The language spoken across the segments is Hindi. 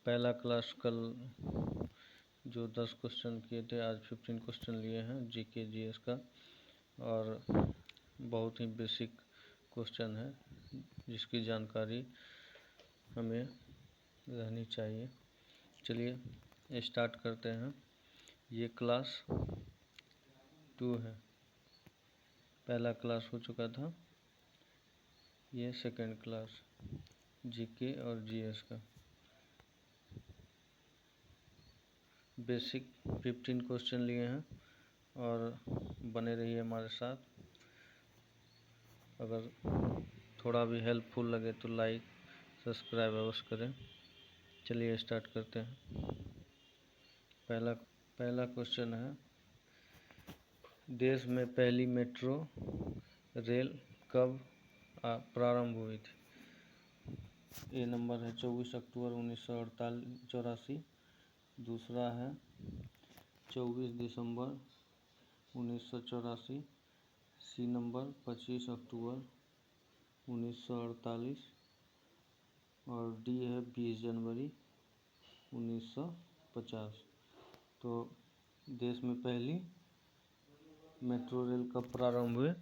पहला क्लास कल जो 10 क्वेश्चन किए थे, आज 15 क्वेश्चन लिए हैं जीके जीएस का, और बहुत ही बेसिक क्वेश्चन है जिसकी जानकारी हमें रहनी चाहिए। चलिए स्टार्ट करते हैं। ये क्लास 2 है, पहला क्लास हो चुका था, ये सेकंड क्लास जीके और जीएस का। बेसिक 15 क्वेश्चन लिए हैं और बने रहिए हमारे साथ। अगर थोड़ा भी हेल्पफुल लगे तो लाइक सब्सक्राइब अवश्य करें। चलिए स्टार्ट करते हैं। पहला क्वेश्चन है, देश में पहली मेट्रो रेल कब प्रारंभ हुई थी? ए नंबर है 24 अक्टूबर 1984। दूसरा है 24 दिसंबर 1984। सी नंबर 25 अक्टूबर 1948 और डी है 20 जनवरी 1950। तो देश में पहली मेट्रो रेल कब प्रारंभ हुए?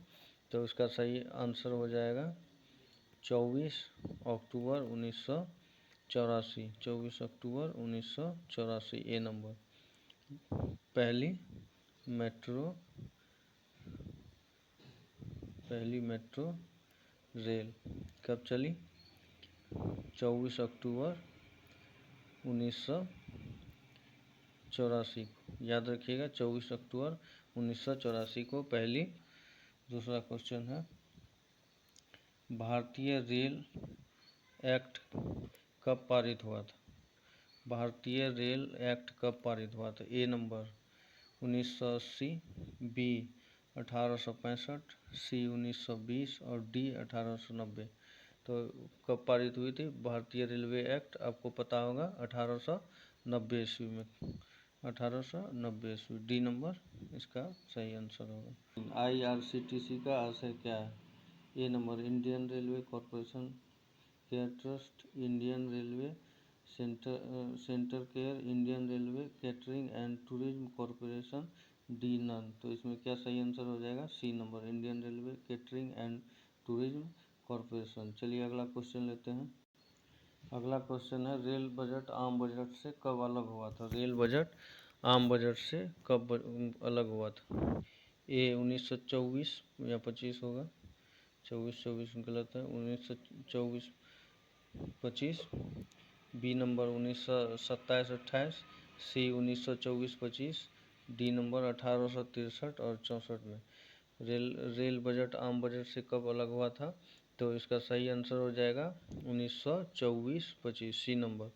तो उसका सही आंसर हो जाएगा 24 अक्टूबर 1984। 24 अक्टूबर 1984 ए नंबर। पहली मेट्रो रेल कब चली? 24 अक्टूबर 1984। याद रखिएगा, 24 अक्टूबर 1984 को पहली। दूसरा क्वेश्चन है, भारतीय रेल एक्ट कब पारित हुआ था? भारतीय रेल एक्ट कब पारित हुआ था? ए नंबर 1980, बी 1865, सी 1920 और डी 1890। तो कब पारित हुई थी भारतीय रेलवे एक्ट? आपको पता होगा 1890 ईस्वी में। 1890 ईस्वी, डी नंबर इसका सही आंसर होगा। IRCTC का आशय क्या है? A number Indian railway corporation care trust, Indian railway centre care, Indian railway catering and tourism corporation, D none. तो इसमें क्या सही आंसर हो जाएगा? C number Indian railway catering and tourism corporation. चलिए अगला क्वेश्चन लेते हैं। अगला क्वेश्चन है, रेल बजट आम बजट से कब अलग हुआ था? रेल बजट आम बजट से कब अलग हुआ था? ए 1924 या 25 होगा। 24 गलत है, 1924 25। बी नंबर 1927-28, सी 1924-25, डी नंबर 1863 और 64 में। रेल बजट आम बजट से कब अलग हुआ था? तो इसका सही आंसर हो जाएगा 1924-25, सी नंबर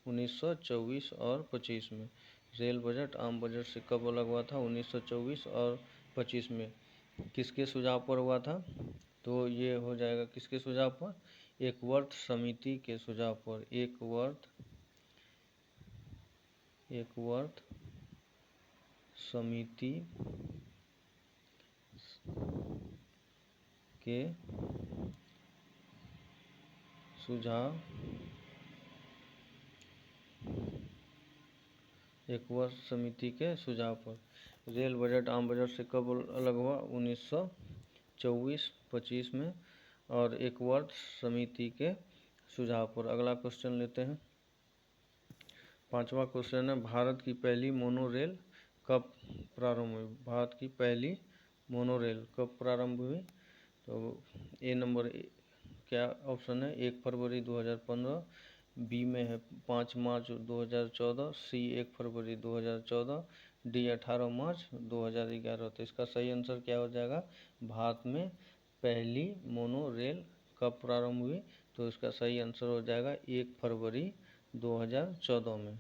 1924 और 25 में। रेल बजट आम बजट से कब अलग हुआ था? 1924 और 25 में। किसके सुझाव पर हुआ था? तो ये हो जाएगा किसके सुझाव पर? एकवर्थ समिति के सुझाव पर। एकवर्थ समिति के सुझाव, एकवर्थ समिति के सुझाव पर। रेल बजट आम बजट से कब अलग हुआ? 1924-25 में, और एकवर्थ समिति के सुझाव पर। अगला क्वेश्चन लेते हैं। पांचवा क्वेश्चन है, भारत की पहली मोनोरेल कब प्रारंभ हुई? भारत की पहली मोनोरेल कब प्रारंभ हुई? तो ए नंबर क्या ऑप्शन है? 1 फरवरी 2015, बी में है 5 मार्च 2014, सी 1 फरवरी 2014, डी 18 मार्च 2011। तो इसका सही आंसर क्या हो जाएगा? भारत में पहली मोनो रेल कब प्रारंभ हुई? तो इसका सही आंसर हो जाएगा 1 फरवरी 2014 में।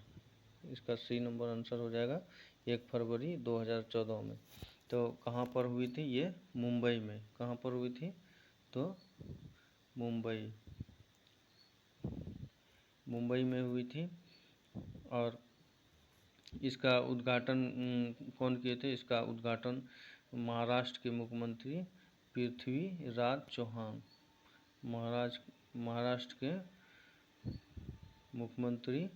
इसका सी नंबर आंसर हो जाएगा 1 फरवरी 2014 में। तो कहाँ पर हुई थी ये? मुंबई में। कहाँ पर हुई थी? तो मुंबई में हुई थी। और इसका उद्घाटन कौन किए थे? इसका उद्घाटन महाराष्ट्र के मुख्यमंत्री पृथ्वीराज चौहान, महाराष्ट्र के मुख्यमंत्री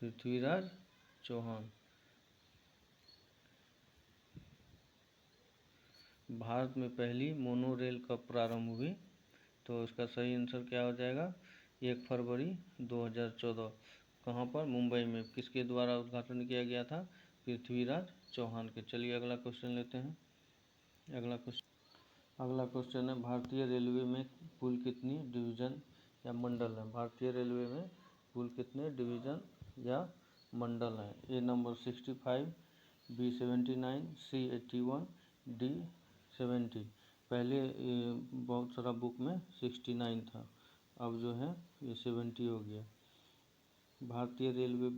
पृथ्वीराज चौहान। भारत में पहली मोनो रेल कब प्रारंभ हुई? तो इसका सही आंसर क्या हो जाएगा? 1 फरवरी 2014। कहाँ पर? मुंबई में। किसके द्वारा उद्घाटन किया गया था? पृथ्वीराज चौहान के। चलिए अगला क्वेश्चन लेते हैं। अगला क्वेश्चन है, भारतीय रेलवे में कुल कितनी डिवीजन या मंडल है? भारतीय रेलवे में कुल कितने डिवीजन या मंडल हैं? ए नंबर 65, बी 79, सी 81, डी 70। पहले बहुत सारा बुक में 69 था, अब जो है ये 70 हो गया। भारतीय रेलवे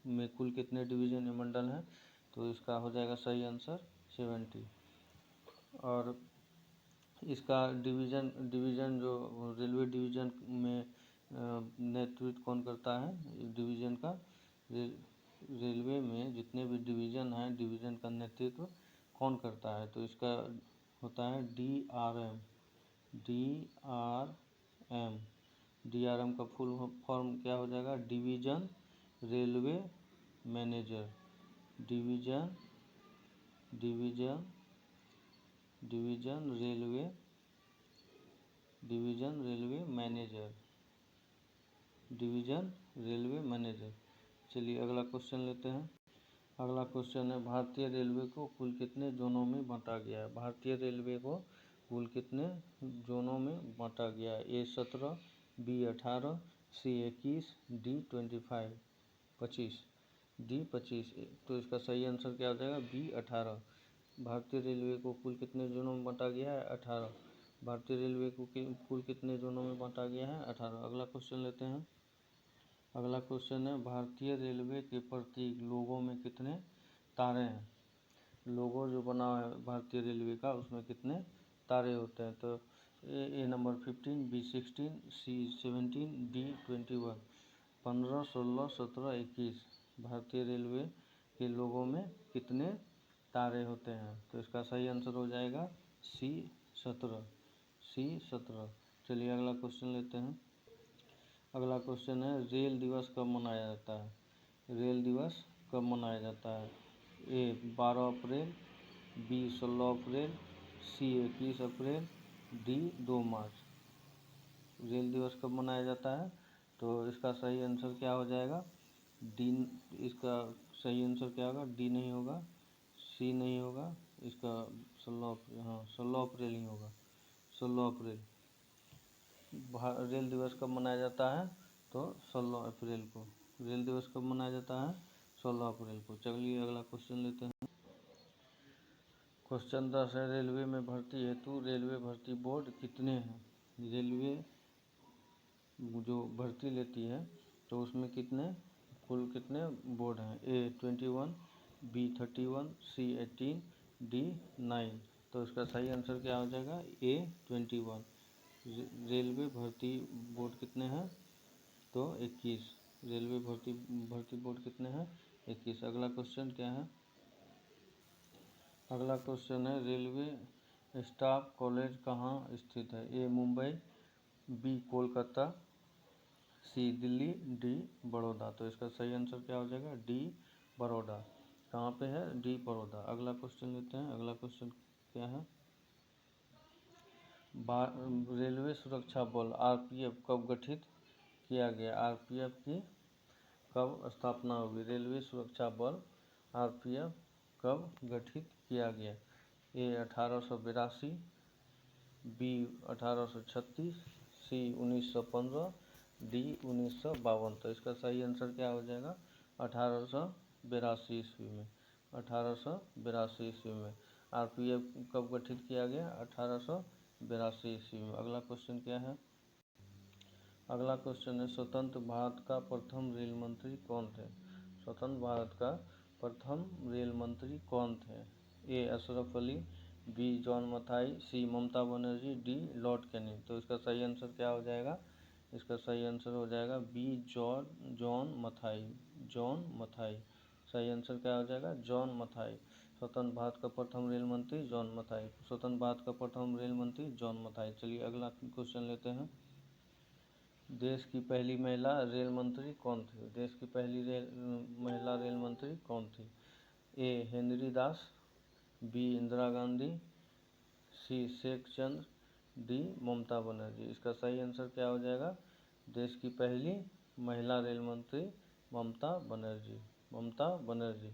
में कुल कितने डिवीजन या मंडल हैं? तो इसका हो जाएगा सही आंसर 70। और इसका डिवीज़न जो रेलवे डिवीज़न में नेतृत्व कौन करता है? डिवीज़न का रेलवे में जितने भी डिवीज़न हैं, डिवीज़न का नेतृत्व कौन करता है? तो इसका होता है DRM। DRM का फुल फॉर्म क्या हो जाएगा? Division railway manager. Division railway manager. चलिए अगला क्वेश्चन लेते हैं। अगला क्वेश्चन है, भारतीय रेलवे को कुल कितने जोनों में बांटा गया है? भारतीय रेलवे को कुल कितने जोनों में बांटा गया है? A 17, B 18, C 21, D 25। D 25। तो इसका सही आंसर क्या हो जाएगा? B 18। भारतीय रेलवे को कुल कितने जोनों में बांटा गया है? 18। भारतीय रेलवे को कुल कितने जोनों में बांटा गया है? 18। अगला क्वेश्चन लेते हैं। अगला क्वेश्चन है, भारतीय रेलवे के प्रतीक लोगो में कितने तारे हैं? लोगो जो बना है भारतीय रेलवे का, उसमें कितने तारे होते हैं? तो ए नंबर 15, B 16, C 17, D 21। 15, 16, 17, 21। भारतीय रेलवे के लोगों में कितने तारे होते हैं? तो इसका सही आंसर हो जाएगा C 17। चलिए अगला क्वेश्चन लेते हैं। अगला क्वेश्चन है, रेल दिवस कब मनाया जाता है? रेल दिवस कब मनाया जाता है? A 12 April, B 16 April, C 21 April, D 2 March. Rail दिवस कब मनाया जाता है? तो इसका सही आंसर क्या हो जाएगा? डी। इसका सही आंसर क्या होगा? डी नहीं होगा, सी नहीं होगा, इसका 16 अप्रैल ही होगा। 16 अप्रैल रेल दिवस कब मनाया जाता है? तो 16 अप्रैल को। रेल दिवस कब मनाया जाता है? 16 अप्रैल को। चलिए अगला क्वेश्चन लेते हैं। क्वेश्चन 10 है, रेलवे में भर्ती हेतु रेलवे भर्ती बोर्ड कितने हैं? रेलवे जो भर्ती लेती है तो उसमें कुल कितने बोर्ड हैं? A 21, B 31, C 18, D 9। तो इसका सही आंसर क्या हो जाएगा? A 21। रेलवे भर्ती बोर्ड कितने हैं? तो 21। रेलवे भर्ती बोर्ड कितने हैं? 21। अगला क्वेश्चन क्या है? अगला क्वेश्चन है, रेलवे स्टाफ कॉलेज कहाँ स्थित है? A Mumbai, B Kolkata, C Delhi, D Baroda. तो इसका सही आंसर क्या हो जाएगा? D बड़ौदा। कहाँ पे है? D बड़ौदा। अगला क्वेश्चन लेते हैं। अगला क्वेश्चन क्या है? रेलवे सुरक्षा बल RPF कब गठित किया गया? RPF की कब स्थापना होगी? रेलवे सुरक्षा बल RPF कब गठित किया गया? A 1882, B 1836, C 1915, D 1952। तो इसका सही आंसर क्या हो जाएगा? 1882 ईस्वी में। 1882 ईस्वी में RPF कब गठित किया गया? 1882 ईस्वी में। अगला क्वेश्चन क्या है? अगला क्वेश्चन है, स्वतंत्र भारत का प्रथम रेल मंत्री कौन थे? स्वतंत्र भारत का प्रथम रेल मंत्री कौन थे? A Ashraf Ali, B John Mathai, C Mamata Banerjee, D Lord Canning. तो इसका सही आंसर क्या हो जाएगा? इसका सही आंसर हो जाएगा B जॉन मथाई। सही आंसर क्या हो जाएगा? जॉन मथाई। स्वतंत्र भारत का प्रथम रेल मंत्री जॉन मथाई। स्वतंत्र भारत का प्रथम रेल मंत्री जॉन मथाई। चलिए अगला क्वेश्चन लेते हैं। देश की पहली महिला रेल मंत्री कौन थी? देश की पहली महिला रेल मंत्री कौन थी? A Henry Das, B Indira Gandhi, C Sheikh Chandra, D Mamata Banerjee. इसका सही आंसर क्या हो जाएगा? देश की पहली महिला रेल मंत्री ममता बनर्जी। ममता बनर्जी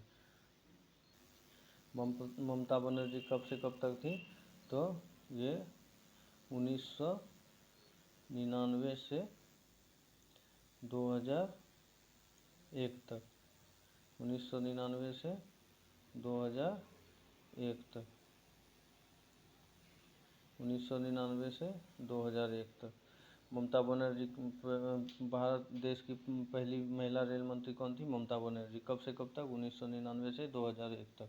ममता बनर्जी कब से कब तक थी? तो ये 1999 से 2001 तक। 1999 से 2001 तक। 1999 से 2001 तक ममता बनर्जी भारत देश की पहली महिला रेल मंत्री कौन थी? ममता बनर्जी। कब से कब तक? 1999 से 2001 तक।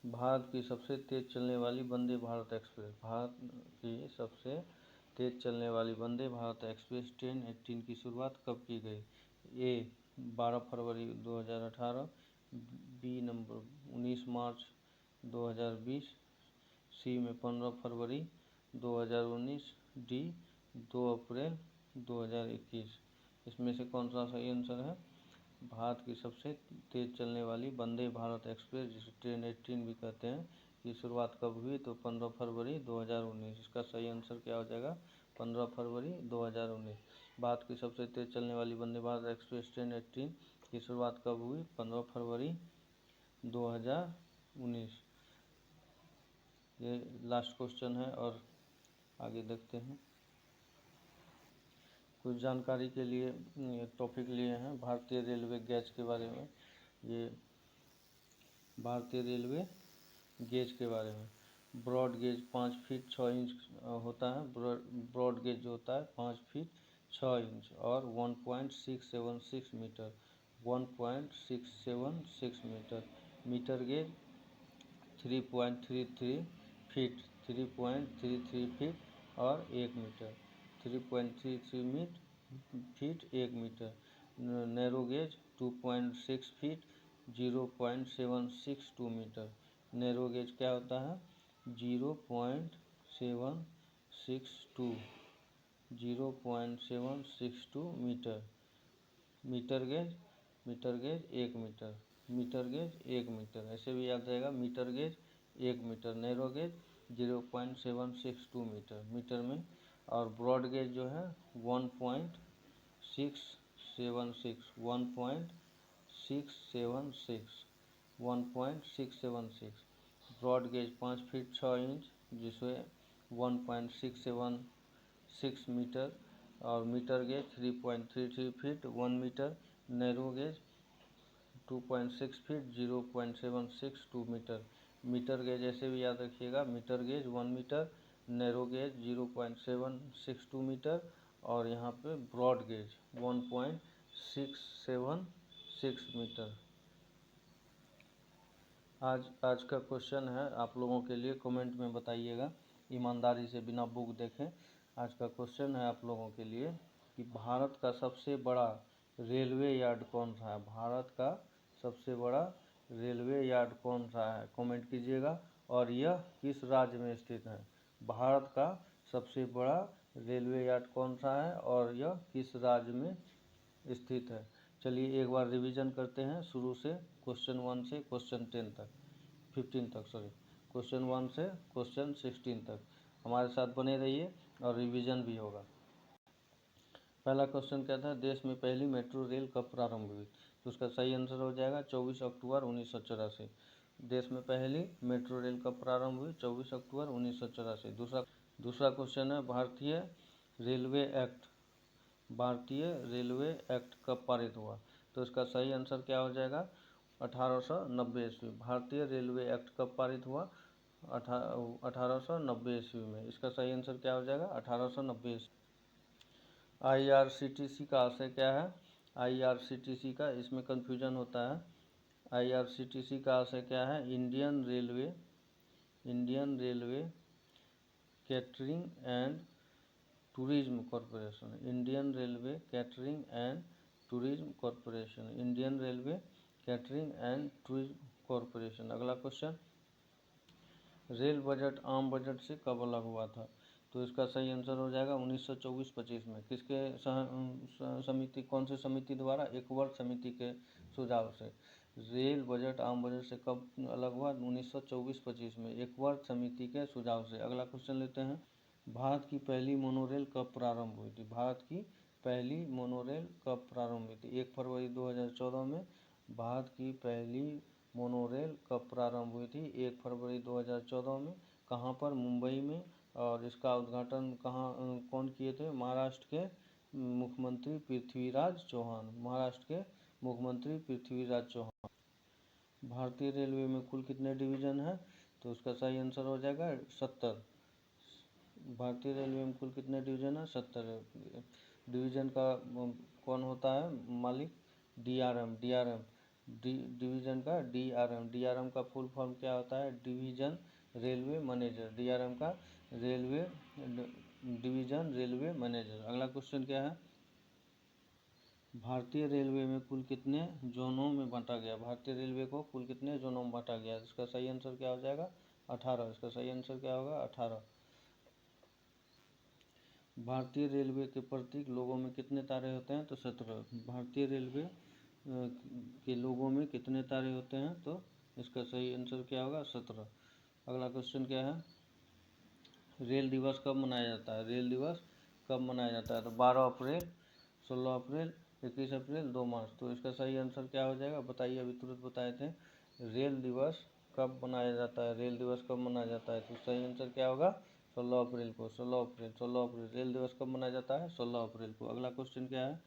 भारत की सबसे तेज चलने वाली वंदे भारत एक्सप्रेस। भारत की सबसे तेज चलने वाली वंदे भारत एक्सप्रेस ट्रेन 18 की शुरुआत कब की गई? ए 12 फरवरी 2018, बी नंबर 19 मार्च 2020, सी में 15 फरवरी 2019, डी 2 अप्रैल 2021। इसमें से कौन सा सही आंसर है? भारत की सबसे तेज चलने वाली वंदे भारत एक्सप्रेस, जिसे ट्रेन 18 भी कहते हैं, की शुरुआत कब हुई? तो 15 फरवरी 2019। इसका सही आंसर क्या हो जाएगा? 15 फरवरी 2019। भारत की सबसे तेज चलने वाली वंदे भारत एक्सप्रेस ट्रेन 18 की शुरुआत कब हुई? 15 फरवरी 2019। ये लास्ट क्वेश्चन है और आगे देखते हैं। कुछ जानकारी के लिए टॉपिक लिए हैं भारतीय रेलवे गेज के बारे में। ये भारतीय रेलवे गेज के बारे में। ब्रॉड गेज 5 फीट 6 इंच होता है। ब्रॉड गेज जो होता है 5 फीट 6 इंच और 1.676 metre. 1.676 metre. Metre gauge 3.33 feet. 3.33 feet और 1 metre. 3.33 feet 1 metre. Narrow gauge 2.6 feet 0.762 metre. Narrow gauge क्या होता है? 0.762 metre. Metre gauge 1 metre. Metre gauge 1 metre, ऐसे भी याद रहेगा। Metre gauge 1 metre. Narrow gauge 0.762 metre metre में। और ब्रॉड गेज जो है 1.676 ब्रॉड गेज 5 फीट 6 इंच, जिसमें 1.676 मीटर। और metre gauge 3.33 feet 1 metre. Narrow gauge 2.6 feet 0.762 metre. Metre gauge ऐसे भी याद रखिएगा। Metre gauge 1 metre, narrow gauge 0.762 metre और यहाँ पे ब्रॉड गेज 1.676 मीटर। आज का क्वेश्चन है आप लोगों के लिए, कमेंट में बताइएगा, ईमानदारी से बिना बुक देखें। आज का क्वेश्चन है आप लोगों के लिए कि भारत का सबसे बड़ा रेलवे यार्ड कौन सा है? भारत का सबसे बड़ा रेलवे यार्ड कौन सा है? कमेंट कीजिएगा। और यह किस राज्य में स्थित है? भारत का सबसे बड़ा रेलवे यार्ड कौन सा है और यह किस राज्य में स्थित है? चलिए एक बार रिवीजन करते हैं शुरू से, क्वेश्चन 1 से क्वेश्चन 10 तक, 15 तक, सॉरी, क्वेश्चन 1 से क्वेश्चन 16 तक। हमारे साथ बने रहिए और रिवीजन भी होगा। पहला क्वेश्चन क्या था? देश में पहली मेट्रो रेल कब प्रारंभ हुई? तो उसका सही आंसर हो जाएगा 24 अक्टूबर 1984। देश में पहली मेट्रो रेल कब प्रारंभ हुई? 24 अक्टूबर 1984। दूसरा क्वेश्चन है भारतीय रेलवे एक्ट कब पारित हुआ? तो इसका सही आंसर क्या हो जाएगा? 1890 ईस्वी। भारतीय रेलवे एक्ट कब पारित हुआ? 1890 ईस्वी में। इसका सही आंसर क्या हो जाएगा? 1890 ईस्वी। IRCTC का आशय क्या है? IRCTC का, इसमें कंफ्यूजन होता है। IRCTC का आशय क्या है? Indian railway catering and tourism corporation. Indian railway catering and tourism corporation. Indian railway catering and tourism corporation. अगला क्वेश्चन, रेल बजट आम बजट से कब अलग हुआ था? तो इसका सही आंसर हो जाएगा 1924-25 में। किसके समिति, कौन सी समिति द्वारा? एकवर्ष समिति के सुझाव से। रेल बजट आम बजट से कब अलग हुआ? 1924-25 में, एकवर्ष समिति के सुझाव से। अगला क्वेश्चन लेते हैं, भारत की पहली मोनोरेल कब प्रारंभ हुई थी? भारत की पहली मोनोरेल कब प्रारंभ हुई थी? 1 फरवरी 2014 में भारत की पहली मोनोरेल कब प्रारंभ हुई थी? 1 फरवरी 2014 में। कहाँ पर? मुंबई में। और इसका उद्घाटन कौन किए थे? महाराष्ट्र के मुख्यमंत्री पृथ्वीराज चौहान। महाराष्ट्र के मुख्यमंत्री पृथ्वीराज चौहान। भारतीय रेलवे में कुल कितने डिवीजन हैं? तो उसका सही आंसर हो जाएगा 70। भारतीय रेलवे में कुल कितने डिवीजन है? 70 डिवीजन का कौन होता है मालिक? DRM। डिवीजन का DRM का फुल फॉर्म क्या होता है? Division railway manager. DRM का डिवीजन रेलवे मैनेजर। अगला क्वेश्चन क्या है, भारतीय रेलवे में कुल कितने जोनों में बांटा गया? भारतीय रेलवे को कुल कितने जोनों में बांटा गया? इसका सही आंसर क्या हो जाएगा? 18। इसका सही आंसर क्या होगा? 18। भारतीय रेलवे के प्रतीक लोगों में कितने तारे होते हैं? तो 17। भारतीय रेलवे के लोगों में कितने तारे होते हैं? तो इसका सही आंसर क्या होगा? 17। अगला क्वेश्चन क्या है, रेल दिवस कब मनाया जाता है? रेल दिवस कब मनाया जाता है? तो 12 अप्रैल, 16 अप्रैल, 21 अप्रैल, 2 मार्च। तो इसका सही आंसर क्या हो जाएगा? बताइए, अभी तुरंत बताए थे। रेल दिवस कब मनाया जाता है? रेल दिवस कब मनाया जाता है? तो सही आंसर क्या होगा? 16 अप्रैल को। 16 अप्रैल रेल दिवस कब मनाया जाता है? 16 अप्रैल को। अगला क्वेश्चन क्या है,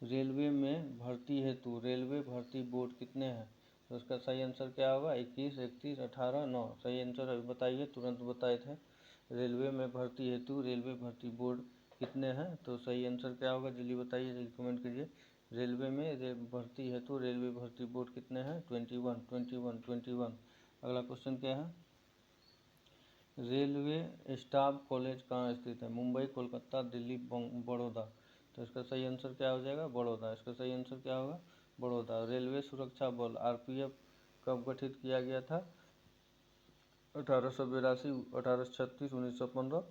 रेलवे में भर्ती हेतु रेलवे भर्ती बोर्ड कितने हैं? तो इसका सही आंसर क्या होगा? 21, 31, 18, 9। सही आंसर अभी बताइए, तुरंत बताए थे। रेलवे में भर्ती हेतु रेलवे भर्ती बोर्ड कितने हैं? तो सही आंसर क्या होगा? जल्दी बताइए, जल्दी कमेंट कीजिए। रेलवे में भर्ती हेतु रेलवे भर्ती बोर्ड कितने हैं? 21। अगला क्वेश्चन क्या है, रेलवे स्टाफ कॉलेज कहाँ स्थित है? मुंबई, कोलकाता, दिल्ली, बड़ौदा। तो इसका सही आंसर क्या हो जाएगा? बड़ौदा। इसका सही आंसर क्या होगा? बड़ौदा। रेलवे सुरक्षा बल RPF कब गठित किया गया था? 1882, 1836, 1915,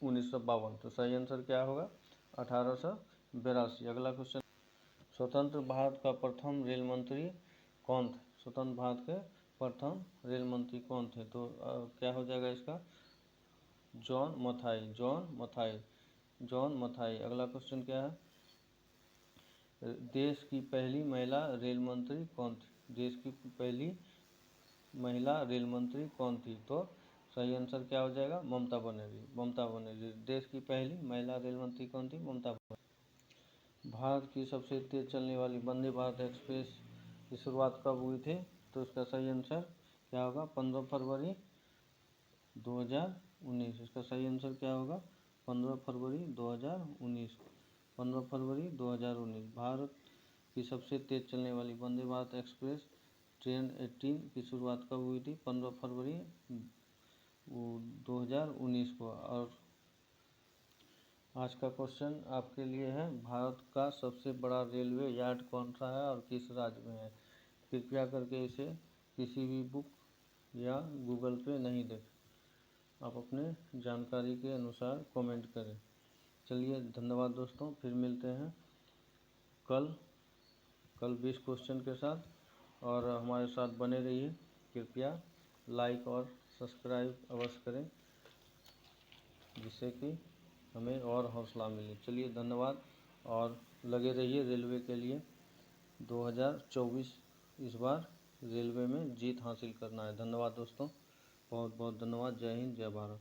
1952। तो सही आंसर क्या होगा? 1882। अगला क्वेश्चन, स्वतंत्र भारत का प्रथम रेल मंत्री कौन थे? स्वतंत्र भारत के प्रथम रेल मंत्री कौन थे? तो क्या हो जाएगा इसका? जॉन मथाई। अगला क्वेश्चन क्या है, देश की पहली महिला रेल मंत्री कौन थी? देश की पहली महिला रेल मंत्री कौन थी? तो सही आंसर क्या हो जाएगा? ममता बनर्जी। देश की पहली महिला रेल मंत्री कौन थी? ममता बनर्जी। भारत की सबसे तेज चलने वाली वंदे भारत एक्सप्रेस की शुरुआत कब हुई थी? तो इसका सही आंसर क्या होगा? 15 फरवरी 2019। इसका सही आंसर क्या होगा? 15 फरवरी 2019। 15 फरवरी 2019। भारत की सबसे तेज चलने वाली वंदे भारत एक्सप्रेस ट्रेन 18 की शुरुआत कब हुई थी? 15 फरवरी 2019 को। और आज का क्वेश्चन आपके लिए है, भारत का सबसे बड़ा रेलवे यार्ड कौन सा है और किस राज्य में है? कृपया करके इसे किसी भी बुक या गूगल पे नहीं देखें, आप अपने जानकारी के अनुसार कमेंट करें। चलिए, धन्यवाद दोस्तों, फिर मिलते हैं कल 20 क्वेश्चन के साथ, और हमारे साथ बने रहिए। कृपया लाइक और सब्सक्राइब अवश्य करें, जिससे कि हमें और हौसला मिले। चलिए, धन्यवाद, और लगे रहिए रेलवे के लिए। 2024 इस बार रेलवे में जीत हासिल करना है। धन्यवाद दोस्तों, बहुत बहुत धन्यवाद। जय हिंद, जय भारत।